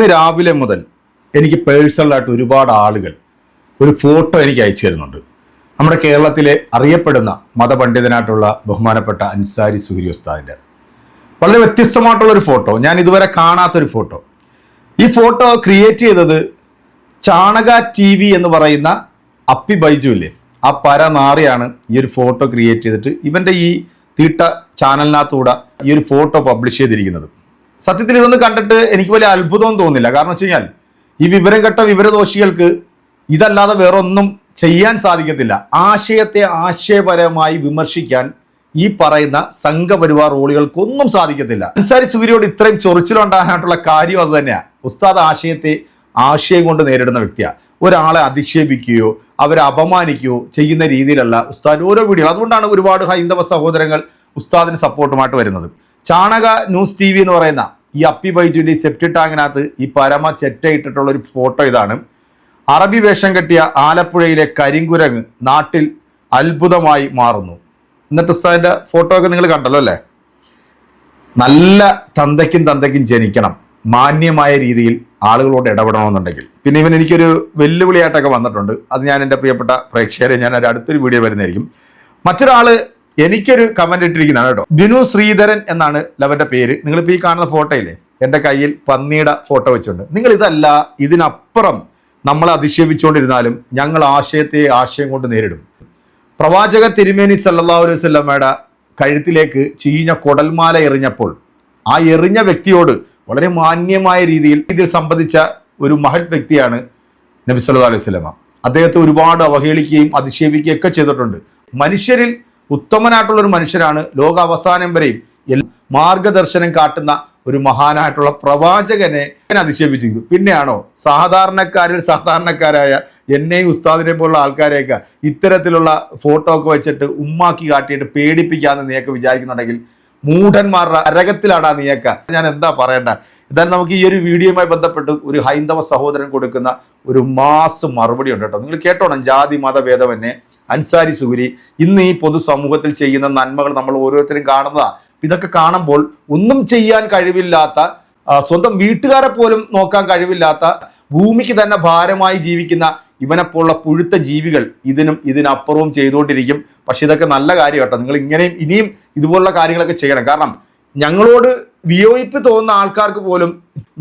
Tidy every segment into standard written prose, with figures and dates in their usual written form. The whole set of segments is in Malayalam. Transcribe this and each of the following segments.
ഇന്ന് രാവിലെ മുതൽ എനിക്ക് പേഴ്സണലായിട്ട് ഒരുപാട് ആളുകൾ ഒരു ഫോട്ടോ എനിക്ക് അയച്ചു തരുന്നുണ്ട്. നമ്മുടെ കേരളത്തിലെ അറിയപ്പെടുന്ന മതപണ്ഡിതനായിട്ടുള്ള ബഹുമാനപ്പെട്ട അൻസാരി സുഹരി ഉസ്താദിൻ്റെ വളരെ വ്യത്യസ്തമായിട്ടുള്ളൊരു ഫോട്ടോ, ഞാൻ ഇതുവരെ കാണാത്തൊരു ഫോട്ടോ. ഈ ഫോട്ടോ ക്രിയേറ്റ് ചെയ്തത് ചാണക TV എന്ന് പറയുന്ന അപ്പി ബൈജു ഇല്ലേ, ആ പരനാറിയാണ് ഈ ഒരു ഫോട്ടോ ക്രിയേറ്റ് ചെയ്തിട്ട് ഇവൻ്റെ ഈ തീട്ട ചാനലിനകത്തൂടെ ഈ ഒരു ഫോട്ടോ പബ്ലിഷ് ചെയ്തിരിക്കുന്നത്. സത്യത്തിൽ ഇതൊന്നും കണ്ടിട്ട് എനിക്ക് വലിയ അത്ഭുതമൊന്നും തോന്നുന്നില്ല. കാരണം വെച്ച് കഴിഞ്ഞാൽ ഈ വിവരം കെട്ട വിവരദോഷികൾക്ക് ഇതല്ലാതെ വേറൊന്നും ചെയ്യാൻ സാധിക്കത്തില്ല. ആശയത്തെ ആശയപരമായി വിമർശിക്കാൻ ഈ പറയുന്ന സംഘപരിവാർ റോളികൾക്കൊന്നും സാധിക്കത്തില്ല. അൻസാരി സുഹരിയോട് ഇത്രയും ചൊറിച്ചിലുണ്ടാകാനായിട്ടുള്ള കാര്യം അത് തന്നെയാണ്. ഉസ്താദ് ആശയത്തെ ആശയം കൊണ്ട് നേരിടുന്ന വ്യക്തിയാണ്. ഒരാളെ അധിക്ഷേപിക്കുകയോ അവരെ അപമാനിക്കുകയോ ചെയ്യുന്ന രീതിയിലല്ല ഉസ്താദ് ഓരോ വീഡിയോ. അതുകൊണ്ടാണ് ഒരുപാട് ഹൈന്ദവ സഹോദരങ്ങൾ ഉസ്താദിന് സപ്പോർട്ടുമായിട്ട് വരുന്നത്. ചാണക ന്യൂസ് TV എന്ന് പറയുന്ന ഈ അപ്പി ബൈജുവിൻ്റെ ഈ സെപ്റ്റി ടാങ്കിനകത്ത് ഈ പരമ ചെറ്റയിട്ടിട്ടുള്ളൊരു ഫോട്ടോ ഇതാണ്. അറബി വേഷം കെട്ടിയ ആലപ്പുഴയിലെ കരിങ്കുരങ്ങ് നാട്ടിൽ അത്ഭുതമായി മാറുന്നു. എന്നിട്ട് ഉസ്താദിൻ്റെ ഫോട്ടോ ഒക്കെ നിങ്ങൾ കണ്ടല്ലോ അല്ലേ. നല്ല തന്തയ്ക്കും ജനിക്കണം, മാന്യമായ രീതിയിൽ ആളുകളോട് ഇടപെടണമെന്നുണ്ടെങ്കിൽ. പിന്നെ ഇവൻ എനിക്കൊരു വെല്ലുവിളിയായിട്ടൊക്കെ വന്നിട്ടുണ്ട്. അത് ഞാൻ എൻ്റെ പ്രിയപ്പെട്ട പ്രേക്ഷകരെ ഞാൻ ഒരു അടുത്തൊരു വീഡിയോ വരുന്നതായിരിക്കും. മറ്റൊരാൾ എനിക്കൊരു കമൻ്റ് ഇട്ടിരിക്കുന്നതാണ് കേട്ടോ. ബിനു ശ്രീധരൻ എന്നാണ് ലവൻ്റെ പേര്. നിങ്ങളിപ്പോൾ ഈ കാണുന്ന ഫോട്ടോയില്ലേ, എൻ്റെ കയ്യിൽ പന്നിയുടെ ഫോട്ടോ വെച്ചിട്ടുണ്ട്. നിങ്ങൾ ഇതല്ല, ഇതിനപ്പുറം നമ്മളെ അധിക്ഷേപിച്ചുകൊണ്ടിരുന്നാലും ഞങ്ങൾ ആശയത്തെ ആശയം കൊണ്ട് നേരിടും. പ്രവാചക തിരുമേനി സല്ലല്ലാഹു അലൈഹി വസല്ലമയുടെ കഴുത്തിലേക്ക് ചീഞ്ഞ കുടൽമാല എറിഞ്ഞപ്പോൾ ആ എറിഞ്ഞ വ്യക്തിയോട് വളരെ മാന്യമായ രീതിയിൽ ഇതിൽ സംബന്ധിച്ച ഒരു മഹത് വ്യക്തിയാണ് നബി സല്ലല്ലാഹു അലൈഹി വസല്ലമ. അദ്ദേഹത്തെ ഒരുപാട് അവഹേളിക്കുകയും അധിക്ഷേപിക്കുകയും ഒക്കെ ചെയ്തിട്ടുണ്ട്. മനുഷ്യരിൽ ഉത്തമനായിട്ടുള്ളൊരു മനുഷ്യരാണ്. ലോക അവസാനം വരെയും മാർഗദർശനം കാട്ടുന്ന ഒരു മഹാനായിട്ടുള്ള പ്രവാചകനെ അധിക്ഷേപിച്ചിരിക്കുന്നു. പിന്നെയാണോ സാധാരണക്കാരിൽ സാധാരണക്കാരായ എന്നെയും ഉസ്താദിനെ പോലുള്ള ആൾക്കാരെയൊക്കെ ഇത്തരത്തിലുള്ള ഫോട്ടോ ഒക്കെ വെച്ചിട്ട് ഉമ്മാക്കി കാട്ടിയിട്ട് പേടിപ്പിക്കാമെന്ന് നീയൊക്കെ വിചാരിക്കുന്നുണ്ടെങ്കിൽ മൂഢന്മാരുടെ അരകത്തിലാടാ നീയൊക്കെ. ഞാൻ എന്താ പറയണ്ട. എന്തായാലും നമുക്ക് ഈ ഒരു വീഡിയോയുമായി ബന്ധപ്പെട്ട് ഒരു ഹൈന്ദവ സഹോദരൻ കൊടുക്കുന്ന ഒരു മാസ് മറുപടി ഉണ്ട് കേട്ടോ. നിങ്ങൾ കേട്ടോണം. ജാതി മതഭേദമന്യേ അൻസാരി സുഹരി ഇന്ന് ഈ പൊതുസമൂഹത്തിൽ ചെയ്യുന്ന നന്മകൾ നമ്മൾ ഓരോരുത്തരും കാണുന്നതാണ്. ഇതൊക്കെ കാണുമ്പോൾ ഒന്നും ചെയ്യാൻ കഴിവില്ലാത്ത, സ്വന്തം വീട്ടുകാരെ പോലും നോക്കാൻ കഴിവില്ലാത്ത, ഭൂമിക്ക് തന്നെ ഭാരമായി ജീവിക്കുന്ന ഇവനെപ്പോലുള്ള പുഴുത്ത ജീവികൾ ഇതിനപ്പുറവും ചെയ്തുകൊണ്ടിരിക്കും. പക്ഷെ ഇതൊക്കെ നല്ല കാര്യം കേട്ടോ. നിങ്ങൾ ഇനിയും ഇതുപോലുള്ള കാര്യങ്ങളൊക്കെ ചെയ്യണം. കാരണം ഞങ്ങളോട് വിയോജിപ്പ് തോന്നുന്ന ആൾക്കാർക്ക് പോലും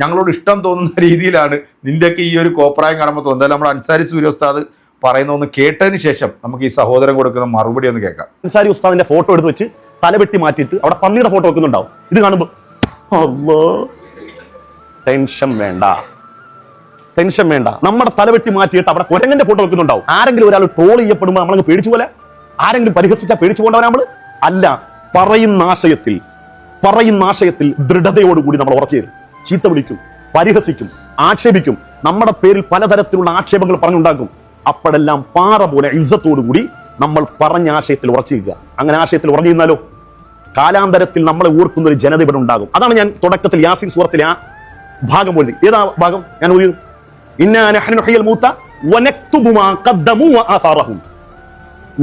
ഞങ്ങളോട് ഇഷ്ടം തോന്നുന്ന രീതിയിലാണ് നിന്റെയൊക്കെ ഈ ഒരു കോപ്രായം കാണുമ്പോൾ തോന്നുന്നത്. നമ്മൾ അൻസാരി സുഹരി ഉസ്താദ് പറയുന്ന ഒന്ന് കേട്ടതിന് ശേഷം നമുക്ക് ഈ സഹോദരൻ കൊടുക്കുന്ന മറുപടി ഒന്ന് കേൾക്കാം. അൻസാരി ഉസ്താദിന്റെ ഫോട്ടോ എടുത്ത് വെച്ച് തലവെട്ടി മാറ്റിയിട്ട് അവിടെ പന്നിയുടെ ഫോട്ടോ വെക്കുന്നുണ്ടാവും. ഇത് കാണുമ്പോൾ ടെൻഷൻ വേണ്ട. നമ്മുടെ തലവെട്ടി മാറ്റിയിട്ട് അവിടെ കുരങ്ങന്റെ ഫോട്ടോ വെക്കുന്നുണ്ടാവും. ആരെങ്കിലും ഒരാൾ ട്രോൾ ചെയ്യപ്പെടുമ്പോൾ നമ്മളങ്ങ് പേടിച്ചു പോലെ, ആരെങ്കിലും പരിഹസിച്ചാൽ പേടിച്ചു പോകേണ്ടവരാ നമ്മൾ അല്ല. പറയുന്ന ആശയത്തിൽ ദൃഢതയോടുകൂടി നമ്മൾ ഉറച്ചു തരും. ചീത്ത വിളിക്കും, പരിഹസിക്കും, ആക്ഷേപിക്കും, നമ്മുടെ പേരിൽ പലതരത്തിലുള്ള ആക്ഷേപങ്ങൾ പറഞ്ഞുണ്ടാക്കും. അപ്പോഴെല്ലാം പാറ പോലെ ഇസ്സത്തോടുകൂടി നമ്മൾ പറഞ്ഞ ആശയത്തിൽ ഉറച്ചിരിക്കുക. അങ്ങനെ ആശയത്തിൽ ഉറങ്ങിയിരുന്നാലോ കാലാന്തരത്തിൽ നമ്മളെ ഓർക്കുന്ന ഒരു ജനത ഇവിടെ ഉണ്ടാകും. അതാണ് ഞാൻ തുടക്കത്തിൽ യാസീൻ സൂറത്തിലെ ആ ഭാഗം പോയി. ഏതാ ഭാഗം ഞാൻ ഓതിയത്?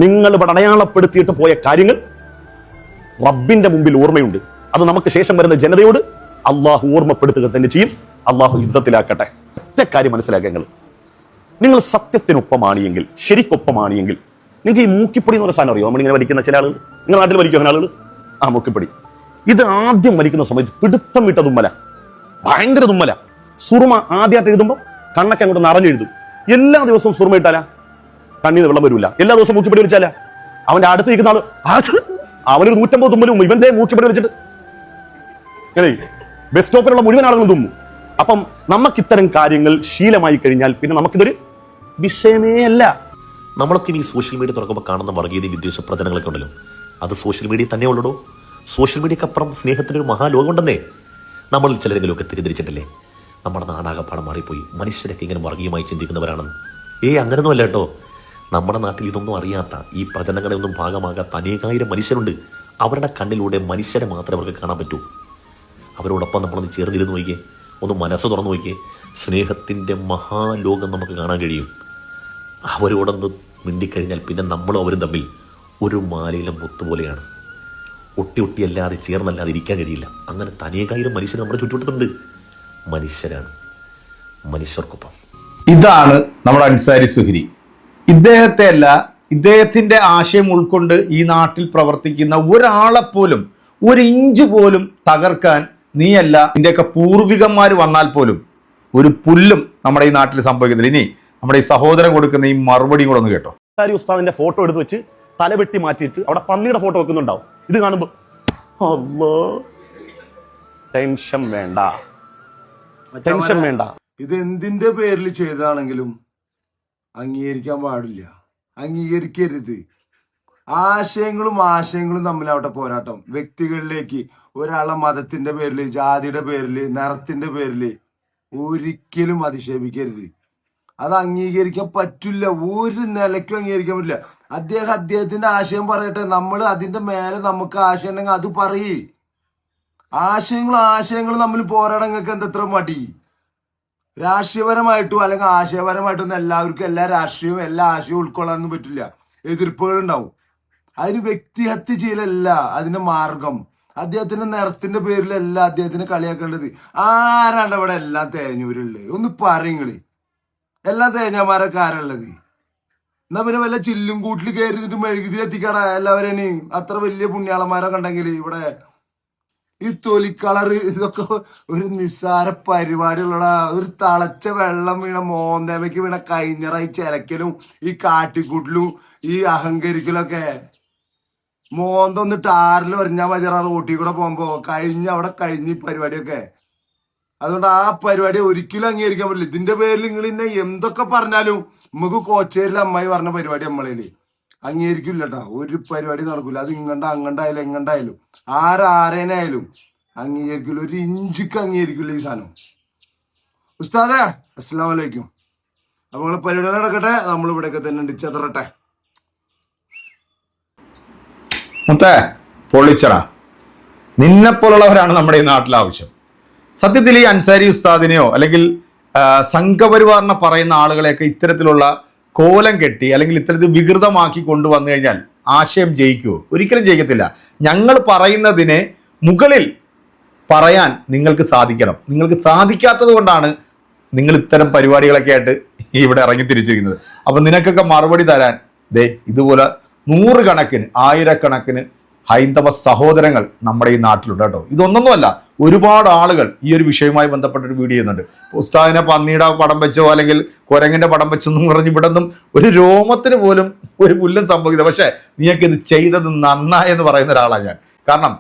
നിങ്ങൾ ഇവിടെ അടയാളപ്പെടുത്തിയിട്ട് പോയ കാര്യങ്ങൾ റബ്ബിന്റെ മുമ്പിൽ ഓർമ്മയുണ്ട്. അത് നമുക്ക് ശേഷം വരുന്ന ജനതയോട് അള്ളാഹു ഓർമ്മപ്പെടുത്തുക തന്നെ ചെയ്യും. അള്ളാഹു ഇസ്സത്തിലാക്കട്ടെ. ഒറ്റ കാര്യം മനസ്സിലാക്കുക, നിങ്ങൾ സത്യത്തിനൊപ്പമാണിയെങ്കിൽ, ശരിക്കൊപ്പമാണിയെങ്കിൽ, നിങ്ങൾക്ക് ഈ മൂക്കിപ്പൊടി എന്ന് പറഞ്ഞ സാധനം അറിയോ? നമ്മളിങ്ങനെ വലിക്കുന്ന ചില ആളുകൾ, നിങ്ങൾ നാട്ടിൽ വലിക്കുന്ന ആളുകൾ, ആ മൂക്കിപ്പൊടി, ഇത് ആദ്യം വലിക്കുന്ന സമയത്ത് പിടുത്തം വിട്ട തുമ്മല, ഭയങ്കര തുമ്മല. സുറുമ ആദ്യമായിട്ട് എഴുതുമ്പോൾ കണ്ണൊക്കെ അങ്ങോട്ട് നിറഞ്ഞെഴുതും. എല്ലാ ദിവസവും സുറുമ ഇട്ടാലാ കണ്ണീന്ന് വെള്ളം വരില്ല. എല്ലാ ദിവസവും മൂക്കിപ്പൊടി വലിച്ചാലാ അവന്റെ അടുത്ത് നിൽക്കുന്ന ആള് അവനൊരു 150 തുമ്മലും ഇവന്റെ മൂക്കിപ്പൊടി വലിച്ചിട്ട് ബസ് സ്റ്റോപ്പിലുള്ള മുഴുവൻ ആളുകളും തുമ്മും. അപ്പം നമുക്ക് ഇത്തരം കാര്യങ്ങൾ ശീലമായി കഴിഞ്ഞാൽ പിന്നെ നമുക്കിതൊരു വിഷയമേ അല്ല. നമ്മളൊക്കെ ഈ സോഷ്യൽ മീഡിയ തുറക്കുമ്പോൾ കാണുന്ന വർഗീയ വിദ്വേഷ പ്രചരണങ്ങളൊക്കെ ഉണ്ടല്ലോ, അത് സോഷ്യൽ മീഡിയ തന്നെ ഉള്ളൂ. സോഷ്യൽ മീഡിയക്കപ്പുറം സ്നേഹത്തിനൊരു മഹാലോകം ഉണ്ടെന്നേ നമ്മളിൽ ചിലരെങ്കിലുമൊക്കെ തിരിച്ചറിച്ചിട്ടില്ലേ? നമ്മുടെ നാടാകപ്പാടം മാറിപ്പോയി. മനുഷ്യരൊക്കെ ഇങ്ങനെ വർഗീയമായി ചിന്തിക്കുന്നവരാണെന്ന്. അങ്ങനെയൊന്നും അല്ല കേട്ടോ. നമ്മുടെ നാട്ടിൽ ഇതൊന്നും അറിയാത്ത, ഈ പ്രചരണങ്ങളെയൊന്നും ഭാഗമാകാത്ത അനേകായിരം മനുഷ്യരുണ്ട്. അവരുടെ കണ്ണിലൂടെ മനുഷ്യരെ മാത്രമേ അവർക്ക് കാണാൻ പറ്റൂ. അവരോടൊപ്പം നമ്മളൊന്ന് ചേർന്നിരുന്ന് നോക്കിയേ, ഒന്ന് മനസ്സ് തുറന്നു നോക്കിയേ, സ്നേഹത്തിൻ്റെ മഹാലോകം നമുക്ക് കാണാൻ കഴിയും. അവരോടൊന്ന് മിണ്ടിക്കഴിഞ്ഞാൽ പിന്നെ നമ്മളും അവരും തമ്മിൽ ഒരു മാലയിലെ മുത്തുപോലെയാണ്. ഒട്ടിയല്ലാതെ ചേർന്നല്ലാതെ ഇരിക്കാൻ കഴിയില്ല. അങ്ങനെ അനേകായിരം മനുഷ്യർ നമ്മുടെ ചുറ്റുവട്ടത്തുണ്ട്. മനുഷ്യരാണ്. മനുഷ്യർക്കൊപ്പം. ഇതാണ് നമ്മുടെ അൻസാരി സുഹരി. ഇദ്ദേഹത്തെ അല്ല, ഇദ്ദേഹത്തിന്റെ ആശയം ഉൾക്കൊണ്ട് ഈ നാട്ടിൽ പ്രവർത്തിക്കുന്ന ഒരാളെപ്പോലും ഒരു ഇഞ്ച് പോലും തകർക്കാൻ നീയല്ല, നിന്റെയൊക്കെ പൂർവികന്മാർ വന്നാൽ പോലും ഒരു പുല്ലും നമ്മുടെ ഈ നാട്ടിൽ സംഭവിക്കുന്നില്ല. ഇനി നമ്മുടെ ഈ സഹോദരൻ കൊടുക്കുന്ന ഈ മറുപടിയും കൂടെ ഒന്ന് കേട്ടോ. അൻസാരി ഉസ്താദിന്റെ ഫോട്ടോ എടുത്ത് വെച്ച് തലവെട്ടി മാറ്റിയിട്ട് അവിടെ പന്നിയുടെ ഫോട്ടോ വെക്കുന്നുണ്ടാവും. ഇത് കാണുമ്പോ അല്ലാ, ടെൻഷൻ വേണ്ട, ടെൻഷൻ വേണ്ട. ഇത് എന്തിന്റെ പേരിൽ ചെയ്തതാണെങ്കിലും അംഗീകരിക്കാൻ പാടില്ല, അംഗീകരിക്കരുത്. ആശയങ്ങളും തമ്മിലാവട്ടെ പോരാട്ടം. വ്യക്തികളിലേക്ക് ഒരാളെ മതത്തിന്റെ പേരിൽ, ജാതിയുടെ പേരിൽ, നിറത്തിന്റെ പേരിൽ ഒരിക്കലും അധിക്ഷേപിക്കരുത്. അത് അംഗീകരിക്കാൻ പറ്റില്ല, ഒരു നിലയ്ക്കും അംഗീകരിക്കാൻ പറ്റില്ല. അദ്ദേഹത്തിന്റെ ആശയം പറയട്ടെ, നമ്മൾ അതിന്റെ മേലെ നമുക്ക് ആശയം ഉണ്ടെങ്കിൽ അത് പറയേ. ആശയങ്ങളും തമ്മിൽ പോരാടാൻ നിങ്ങൾക്ക് എന്തത്ര മടി? രാഷ്ട്രീയപരമായിട്ടും അല്ലെങ്കിൽ ആശയപരമായിട്ടൊന്നും എല്ലാവർക്കും എല്ലാ രാഷ്ട്രീയവും എല്ലാ ആശയവും ഉൾക്കൊള്ളാനൊന്നും പറ്റില്ല. എതിർപ്പുകൾ ഉണ്ടാവും. അതിന് വ്യക്തിഹത്യ ചെയ്യലല്ല അതിന്റെ മാർഗം. അദ്ദേഹത്തിന്റെ നിറത്തിന്റെ പേരിലല്ല അദ്ദേഹത്തിന് കളിയാക്കേണ്ടത്. ആരാണ്ട് അവിടെ എല്ലാം തേഞ്ഞൂരുള്ളത്? ഒന്ന് പറയുങ്ങള്, എല്ലാ തേഞ്ഞമാരൊക്കെ ആരുള്ളത്? എന്നാ പിന്നെ വല്ല ചില്ലും കൂട്ടിൽ കയറിയിട്ട് മെഴുകുതി എത്തിക്കടാ എല്ലാവരെയും. അത്ര വലിയ പുണ്യാളന്മാരൊക്കെ ഉണ്ടെങ്കിൽ ഇവിടെ ഈ തൊലിക്കളറ് ഇതൊക്കെ ഒരു നിസ്സാര പരിപാടികളടാ. ഒരു തളച്ച വെള്ളം വീണ മോന്തേമയ്ക്ക് വീണ കഴിഞ്ഞറായി ചിലക്കലും ഈ കാട്ടിക്കൂട്ടിലും ഈ അഹങ്കരിക്കലൊക്കെ. മോന്തൊന്ന് ടാറിൽ ഒരഞ്ഞാൽ മതിയാ റോട്ടിൽ കൂടെ പോകുമ്പോ അവിടെ കഴിഞ്ഞ് പരിപാടിയൊക്കെ. അതുകൊണ്ട് ആ പരിപാടി ഒരിക്കലും അംഗീകരിക്കാൻ പറ്റില്ല. ഇതിന്റെ പേരിൽ നിങ്ങൾ ഇന്നെ എന്തൊക്കെ പറഞ്ഞാലും നമുക്ക് കോച്ചേരിൽ അമ്മായി പറഞ്ഞ പരിപാടി നമ്മളേല് അംഗീകരിക്കില്ല കേട്ടോ. ഒരു പരിപാടി നടക്കില്ല. അത് അങ്ങണ്ടായാലും എങ്ങണ്ടായാലും ആരേനായാലും അംഗീകരിക്കില്ല. ഒരു ഇഞ്ചിക്ക് അംഗീകരിക്കില്ല ഈ സാധനം. ഉസ്താദേ അസ്സലാമു അലൈക്കും. അപ്പൊ നമ്മള് പരിപാടി നടക്കട്ടെ, നമ്മൾ ഇവിടെയൊക്കെ തന്നെ ഉണ്ട്, ചെതറട്ടെ. മുത്തേ പൊളിച്ചടാ, നിന്നെപ്പോലുള്ളവരാണ് നമ്മുടെ ഈ നാട്ടിൽ ആവശ്യം. സത്യത്തിൽ ഈ അൻസാരി ഉസ്താദിനെയോ അല്ലെങ്കിൽ സംഘപരിവാറിനെ പറയുന്ന ആളുകളെയൊക്കെ ഇത്തരത്തിലുള്ള കോലം കെട്ടി അല്ലെങ്കിൽ ഇത്തരത്തിൽ വികൃതമാക്കി കൊണ്ടുവന്നു കഴിഞ്ഞാൽ ആശയം ജയിക്കുമോ? ഒരിക്കലും ജയിക്കത്തില്ല. ഞങ്ങൾ പറയുന്നതിനെ മുകളിൽ പറയാൻ നിങ്ങൾക്ക് സാധിക്കണം. നിങ്ങൾക്ക് സാധിക്കാത്തത് കൊണ്ടാണ് നിങ്ങൾ ഇത്തരം പരിപാടികളൊക്കെ ആയിട്ട് ഇവിടെ ഇറങ്ങി തിരിച്ചിരിക്കുന്നത്. അപ്പം നിനക്കൊക്കെ മറുപടി തരാൻ ദേ ഇതുപോലെ 100 കണക്കിന് 1000 കണക്കിന് ഹൈന്ദവ സഹോദരങ്ങൾ നമ്മുടെ ഈ നാട്ടിലുണ്ട് കേട്ടോ. ഇതൊന്നൊന്നുമല്ല, ഒരുപാട് ആളുകൾ ഈ ഒരു വിഷയവുമായി ബന്ധപ്പെട്ടൊരു വീഡിയോ ചെയ്യുന്നുണ്ട്. ഉസ്താദിനെ പന്നിയുടെ പടം വെച്ചോ അല്ലെങ്കിൽ കുരങ്ങിന്റെ പടം വെച്ചെന്നും പറഞ്ഞ് ഇവിടെ നിന്നും ഒരു രോമത്തിന് പോലും ഒരു പുല്ലും സംഭവിക്കുന്നത്. പക്ഷേ നീയൊക്കെ ഇത് ചെയ്തത് നന്നായെന്ന് പറയുന്ന ഒരാളാണ് ഞാൻ. കാരണം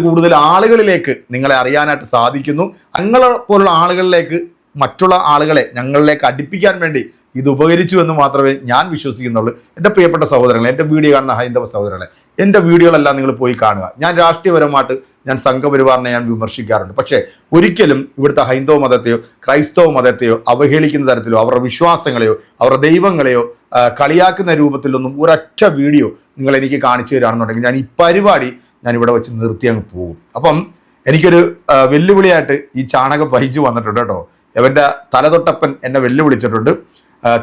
കൂടുതൽ ആളുകളിലേക്ക് നിങ്ങളെ അറിയാനായിട്ട് സാധിക്കുന്നു. ഞങ്ങളെ പോലുള്ള ആളുകളിലേക്ക് മറ്റുള്ള ആളുകളെ ഞങ്ങളിലേക്ക് അടുപ്പിക്കാൻ വേണ്ടി ഇത് ഉപകരിച്ചു എന്ന് മാത്രമേ ഞാൻ വിശ്വസിക്കുന്നുള്ളൂ. എൻ്റെ പ്രിയപ്പെട്ട സഹോദരങ്ങളെ, എൻ്റെ വീഡിയോ കാണുന്ന ഹൈന്ദവ സഹോദരങ്ങളെ, എൻ്റെ വീഡിയോകളെല്ലാം നിങ്ങൾ പോയി കാണുക. ഞാൻ രാഷ്ട്രീയപരമായിട്ട് ഞാൻ സംഘപരിവാറിനെ ഞാൻ വിമർശിക്കാറുണ്ട്. പക്ഷേ ഒരിക്കലും ഇവിടുത്തെ ഹൈന്ദവ മതത്തെയോ ക്രൈസ്തവ മതത്തെയോ അവഹേളിക്കുന്ന തരത്തിലോ അവരുടെ വിശ്വാസങ്ങളെയോ അവരുടെ ദൈവങ്ങളെയോ കളിയാക്കുന്ന രൂപത്തിലൊന്നും ഒരൊറ്റ വീഡിയോ നിങ്ങൾ എനിക്ക് കാണിച്ചു തരാണെന്നുണ്ടെങ്കിൽ ഞാൻ ഈ പരിപാടി ഞാനിവിടെ വെച്ച് നിർത്തി അങ്ങ് പോകും. അപ്പം എനിക്കൊരു വെല്ലുവിളിയായിട്ട് ഈ ചാണക പൈജു വന്നിട്ടുണ്ട് കേട്ടോ. അവൻ്റെ തലതൊട്ടപ്പൻ എന്നെ വെല്ലുവിളിച്ചിട്ടുണ്ട്.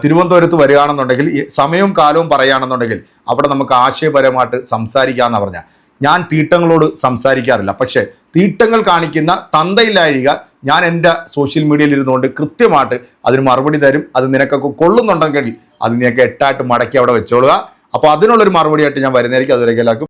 തിരുവനന്തപുരത്ത് വരികയാണെന്നുണ്ടെങ്കിൽ സമയവും കാലവും പറയുകയാണെന്നുണ്ടെങ്കിൽ അവിടെ നമുക്ക് ആശയപരമായിട്ട് സംസാരിക്കാമെന്ന് പറഞ്ഞാൽ ഞാൻ തീട്ടങ്ങളോട് സംസാരിക്കാറില്ല. പക്ഷേ തീട്ടങ്ങൾ കാണിക്കുന്ന തന്തയില്ലാഴിക ഞാൻ എൻ്റെ സോഷ്യൽ മീഡിയയിൽ ഇരുന്നുകൊണ്ട് കൃത്യമായിട്ട് അതിന് മറുപടി തരും. അത് നിനക്കൊക്കെ കൊള്ളുന്നുണ്ടെങ്കിൽ അത് നിനക്ക് 8 മടക്കി അവിടെ വെച്ചോളുക. അപ്പോൾ അതിനുള്ളൊരു മറുപടിയായിട്ട് ഞാൻ വരുന്നതായിരിക്കും. അതുവരെയൊക്കെ എല്ലാവർക്കും